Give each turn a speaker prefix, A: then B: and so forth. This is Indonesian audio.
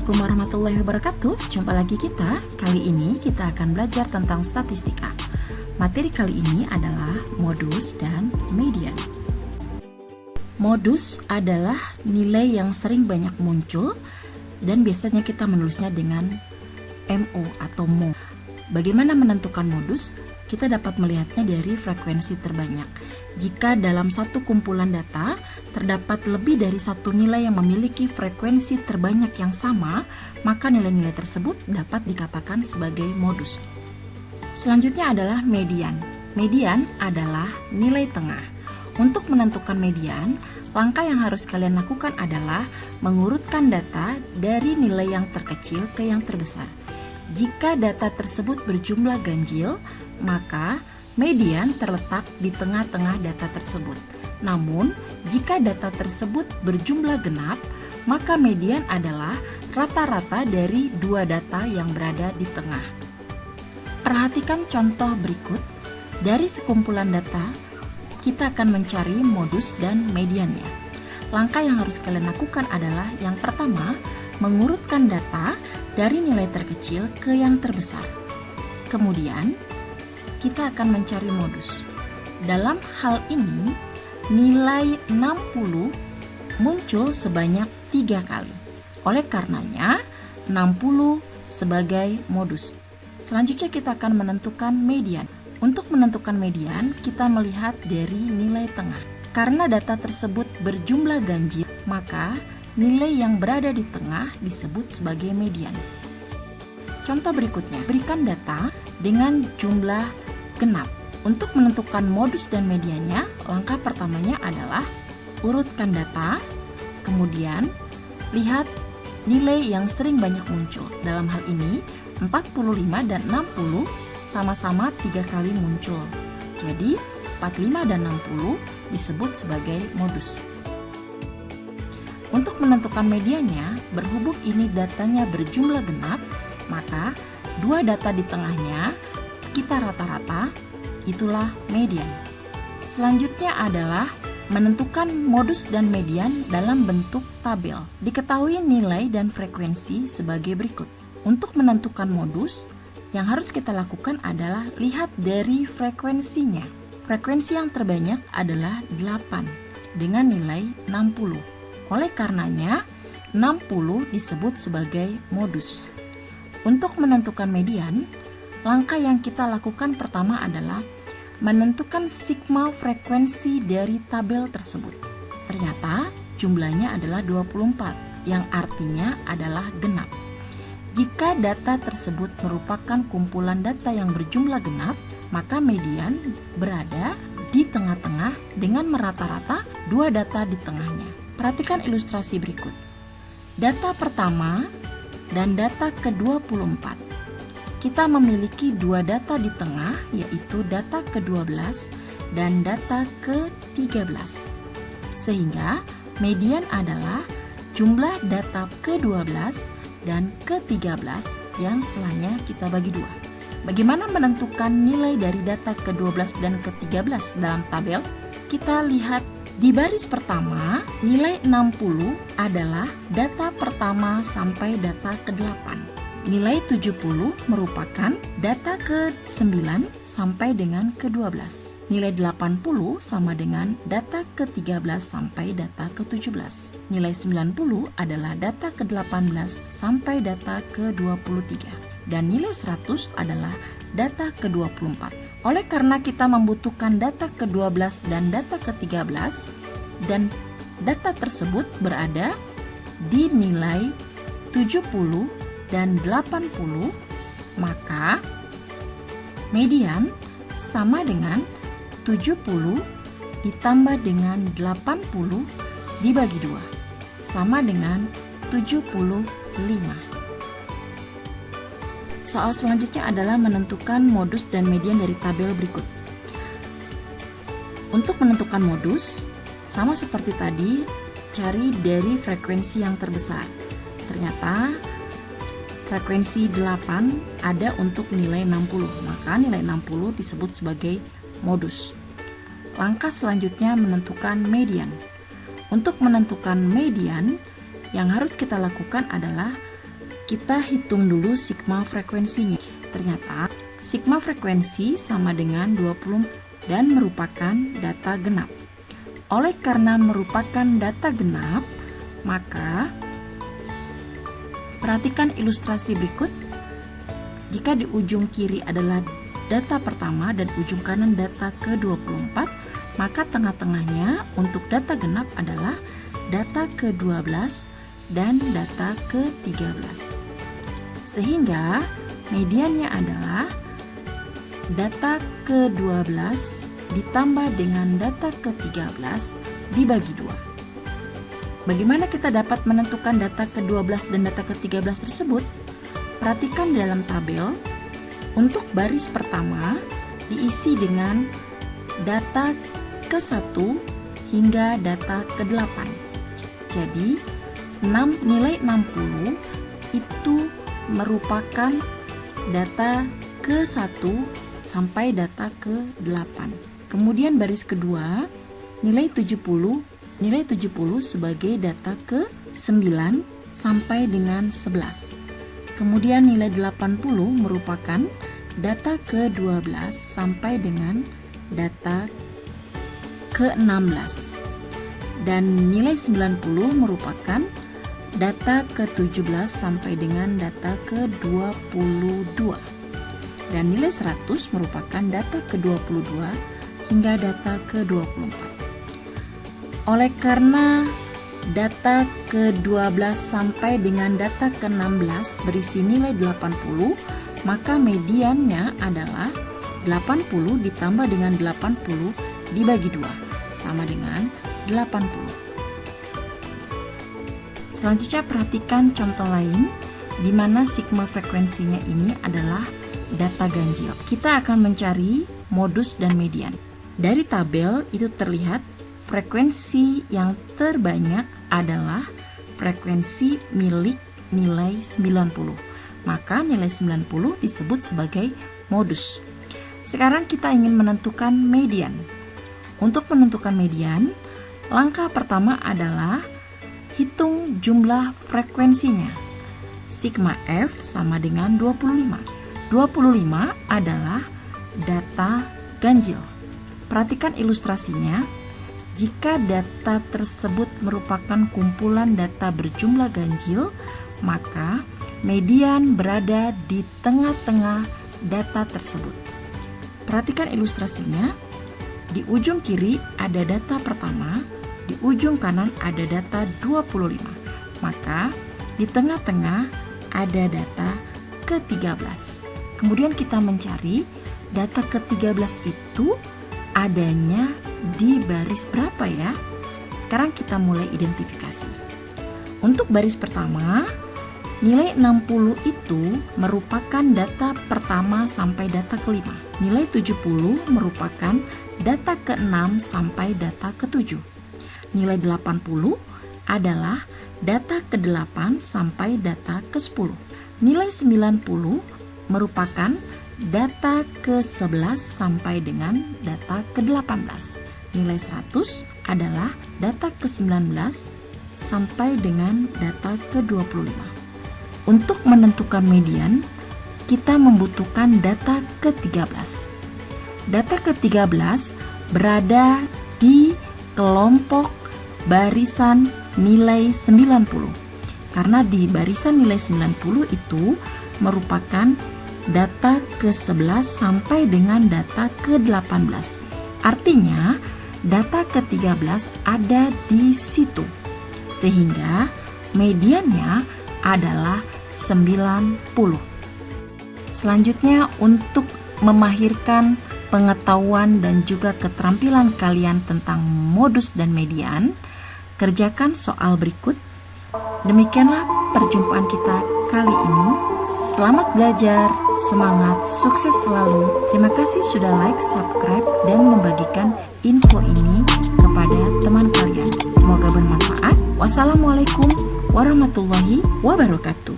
A: Assalamualaikum warahmatullahi wabarakatuh. Jumpa lagi kita. Kali ini kita akan belajar tentang statistika. Materi kali ini adalah modus dan median. Modus adalah nilai yang sering banyak muncul dan biasanya kita menulisnya dengan MO atau MO. Bagaimana menentukan modus? Kita dapat melihatnya dari frekuensi terbanyak. Jika dalam satu kumpulan data terdapat lebih dari satu nilai yang memiliki frekuensi terbanyak yang sama, maka nilai-nilai tersebut dapat dikatakan sebagai modus. Selanjutnya adalah median. Median adalah nilai tengah. Untuk menentukan median, langkah yang harus kalian lakukan adalah mengurutkan data dari nilai yang terkecil ke yang terbesar. Jika data tersebut berjumlah ganjil, maka median terletak di tengah-tengah data tersebut. Namun, jika data tersebut berjumlah genap, maka median adalah rata-rata dari dua data yang berada di tengah. Perhatikan contoh berikut. Dari sekumpulan data, kita akan mencari modus dan mediannya. Langkah yang harus kalian lakukan adalah yang pertama, mengurutkan data dari nilai terkecil ke yang terbesar. Kemudian, kita akan mencari modus. Dalam hal ini, nilai 60 muncul sebanyak 3 kali. Oleh karenanya, 60 sebagai modus. Selanjutnya kita akan menentukan median. Untuk menentukan median, kita melihat dari nilai tengah. Karena data tersebut berjumlah ganjil, maka nilai yang berada di tengah disebut sebagai median. Contoh berikutnya, berikan data dengan jumlah genap. Untuk menentukan modus dan mediannya, langkah pertamanya adalah urutkan data, kemudian lihat nilai yang sering banyak muncul. Dalam hal ini, 45 dan 60 sama-sama 3 kali muncul. Jadi, 45 dan 60 disebut sebagai modus. Untuk menentukan mediannya, berhubung ini datanya berjumlah genap, maka dua data di tengahnya kita rata-rata, itulah median. Selanjutnya adalah menentukan modus dan median dalam bentuk tabel. Diketahui nilai dan frekuensi sebagai berikut. Untuk menentukan modus, yang harus kita lakukan adalah lihat dari frekuensinya. Frekuensi yang terbanyak adalah 8 dengan nilai 60. Oleh karenanya, 60 disebut sebagai modus. Untuk menentukan median, langkah yang kita lakukan pertama adalah menentukan sigma frekuensi dari tabel tersebut. Ternyata jumlahnya adalah 24, yang artinya adalah genap. Jika data tersebut merupakan kumpulan data yang berjumlah genap, maka median berada di tengah-tengah dengan merata-rata dua data di tengahnya. Perhatikan ilustrasi berikut. Data pertama dan data ke-24. Kita memiliki dua data di tengah, yaitu data ke-12 dan data ke-13. Sehingga median adalah jumlah data ke-12 dan ke-13 yang setelahnya kita bagi dua. Bagaimana menentukan nilai dari data ke-12 dan ke-13 dalam tabel? Kita lihat di baris pertama, nilai 60 adalah data pertama sampai data ke-8. Nilai 70 merupakan data ke-9 sampai dengan ke-12. Nilai 80 sama dengan data ke-13 sampai data ke-17. Nilai 90 adalah data ke-18 sampai data ke-23. Dan nilai 100 adalah data ke-24. Oleh karena kita membutuhkan data ke-12 dan data ke-13, dan data tersebut berada di nilai 70 dan 80, maka median sama dengan 70 ditambah dengan 80 dibagi 2, sama dengan 75. Soal selanjutnya adalah menentukan modus dan median dari tabel berikut. Untuk menentukan modus, sama seperti tadi, cari dari frekuensi yang terbesar. Ternyata frekuensi 8 ada untuk nilai 60, maka nilai 60 disebut sebagai modus. Langkah selanjutnya menentukan median. Untuk menentukan median, yang harus kita lakukan adalah kita hitung dulu sigma frekuensinya. Ternyata sigma frekuensi sama dengan 20 dan merupakan data genap. Oleh karena merupakan data genap, maka perhatikan ilustrasi berikut. Jika di ujung kiri adalah data pertama dan ujung kanan data ke-24, maka tengah-tengahnya untuk data genap adalah data ke-12 dan data ke-13. Sehingga mediannya adalah data ke-12 ditambah dengan data ke-13 dibagi 2. Bagaimana kita dapat menentukan data ke-12 dan data ke-13 tersebut? Perhatikan dalam tabel, untuk baris pertama diisi dengan data ke-1 hingga data ke-8. Jadi, nilai 60 itu merupakan data ke-1 sampai data ke-8. Kemudian baris kedua, nilai 70 sebagai data ke-9 sampai dengan 11. Kemudian nilai 80 merupakan data ke-12 sampai dengan data ke-16. Dan nilai 90 merupakan data ke-17 sampai dengan data ke-22. Dan nilai 100 merupakan data ke-22 hingga data ke-24. Oleh karena data ke-12 sampai dengan data ke-16 berisi nilai 80, maka mediannya adalah 80 ditambah dengan 80 dibagi 2, sama dengan 80. Selanjutnya perhatikan contoh lain, di mana sigma frekuensinya ini adalah data ganjil. Kita akan mencari modus dan median. Dari tabel itu terlihat frekuensi yang terbanyak adalah frekuensi milik nilai 90. Maka nilai 90 disebut sebagai modus. Sekarang kita ingin menentukan median. Untuk menentukan median, langkah pertama adalah hitung jumlah frekuensinya. Sigma F sama dengan 25. 25 adalah data ganjil. Perhatikan ilustrasinya. Jika data tersebut merupakan kumpulan data berjumlah ganjil, maka median berada di tengah-tengah data tersebut. Perhatikan ilustrasinya. Di ujung kiri ada data pertama, di ujung kanan ada data 25. Maka di tengah-tengah ada data ke-13. Kemudian kita mencari data ke-13 itu adanya di baris berapa ya? Sekarang kita mulai identifikasi. Untuk baris pertama, nilai 60 itu merupakan data pertama sampai data ke-5. Nilai 70 merupakan data ke-6 sampai data ke-7. Nilai 80 adalah data ke-8 sampai data ke-10. Nilai 90 merupakan data ke-11 sampai dengan data ke-18. Nilai 100 adalah data ke-19 sampai dengan data ke-25. Untuk menentukan median, kita membutuhkan data ke-13. Data ke-13 berada di kelompok barisan nilai 90. Karena di barisan nilai 90 itu merupakan data ke-11 sampai dengan data ke-18. Artinya, data ke-13 ada di situ. Sehingga mediannya adalah 90. Selanjutnya, untuk memahirkan pengetahuan dan juga keterampilan kalian tentang modus dan median, kerjakan soal berikut. Demikianlah perjumpaan kita kali ini. Selamat belajar, semangat, sukses selalu. Terima kasih sudah like, subscribe, dan membagikan info ini kepada teman kalian. Semoga bermanfaat. Wassalamualaikum warahmatullahi wabarakatuh.